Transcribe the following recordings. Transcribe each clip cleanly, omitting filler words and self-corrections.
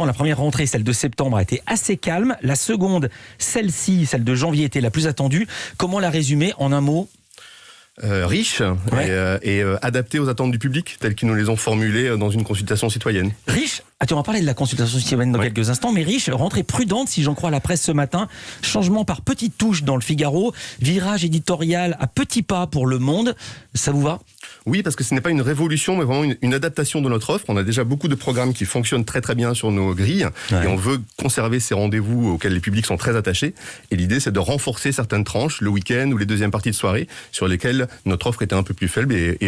la première rentrée, celle de septembre, a été assez calme. La seconde, celle-ci, celle de janvier, était la plus attendue. Comment la résumer en un mot ? Riche et adapté aux attentes du public, telles qu'ils nous les ont formulées dans une consultation citoyenne. Riche ? Tu vas parler de la consultation citoyenne dans quelques instants, mais riche, rentrée prudente, si j'en crois la presse ce matin. Changement par petites touches dans le Figaro. Virage éditorial à petits pas pour Le Monde. Ça vous va ? Oui, parce que ce n'est pas une révolution, mais vraiment une adaptation de notre offre. On a déjà beaucoup de programmes qui fonctionnent très très bien sur nos grilles, et on veut conserver ces rendez-vous auxquels les publics sont très attachés. Et l'idée, c'est de renforcer certaines tranches, le week-end ou les deuxièmes parties de soirée, sur lesquelles notre offre était un peu plus faible et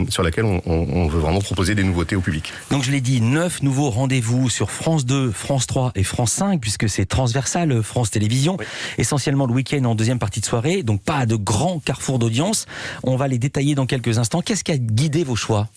sur laquelle on veut vraiment proposer des nouveautés au public. Donc je l'ai dit, 9 nouveaux rendez-vous sur France 2, France 3 et France 5, puisque c'est transversal, France Télévisions, essentiellement le week-end en deuxième partie de soirée, donc pas de grands carrefours d'audience. On va les détailler dans quelques instants. Qu'est-ce qui a guidé vos choix ?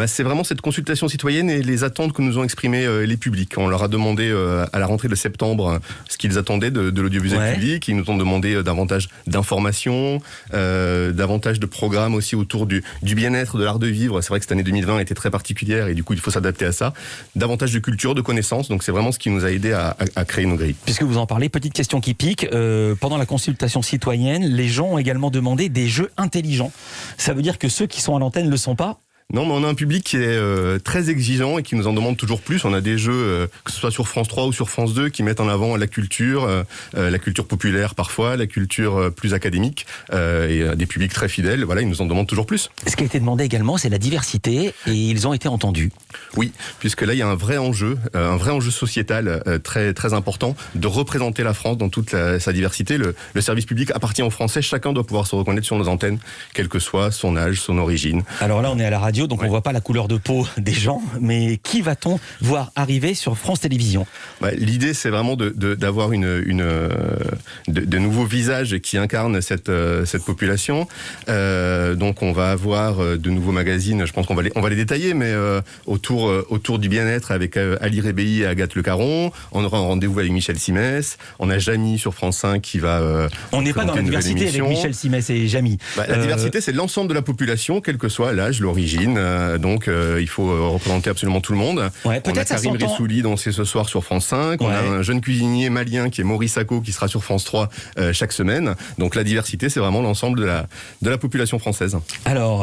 C'est vraiment cette consultation citoyenne et les attentes que nous ont exprimées les publics. On leur a demandé à la rentrée de septembre ce qu'ils attendaient de l'audiovisuel public. Ils nous ont demandé davantage d'informations, davantage de programmes aussi autour du bien-être, de l'art de vivre. C'est vrai que cette année 2020 était très particulière et du coup il faut s'adapter à ça. Davantage de culture, de connaissances. Donc c'est vraiment ce qui nous a aidé à créer nos grilles. Puisque vous en parlez, petite question qui pique. Pendant la consultation citoyenne, les gens ont également demandé des jeux intelligents. Ça veut dire que ceux qui sont à l'antenne ne le sont pas ? Non, mais on a un public qui est très exigeant et qui nous en demande toujours plus. On a des jeux, que ce soit sur France 3 ou sur France 2, qui mettent en avant la culture populaire parfois, la culture plus académique, et des publics très fidèles. Voilà, ils nous en demandent toujours plus. Ce qui a été demandé également, c'est la diversité, et ils ont été entendus. Oui, puisque là, il y a un vrai enjeu sociétal très très important de représenter la France dans toute sa diversité. Le service public appartient aux Français. Chacun doit pouvoir se reconnaître sur nos antennes, quel que soit son âge, son origine. Alors là, on est à la radio, donc on voit pas la couleur de peau des gens, mais qui va-t-on voir arriver sur France Télévisions ? L'idée, c'est vraiment d'avoir de nouveaux visages qui incarnent cette population. Donc on va avoir de nouveaux magazines, je pense qu'on va les détailler, mais autour du bien-être avec Ali Rebéi et Agathe Le Caron. On aura un rendez-vous avec Michel Simès. On a Jamy sur France 5 qui va on n'est pas dans la diversité avec Michel Simès et Jamy. La diversité, c'est l'ensemble de la population, quel que soit l'âge, l'origine. Donc il faut représenter absolument tout le monde. On a Karim Rissouli, dont c'est ce soir sur France 5. On a un jeune cuisinier malien qui est Maurice Sacco, qui sera sur France 3 chaque semaine. Donc la diversité, c'est vraiment l'ensemble de la population française. Alors,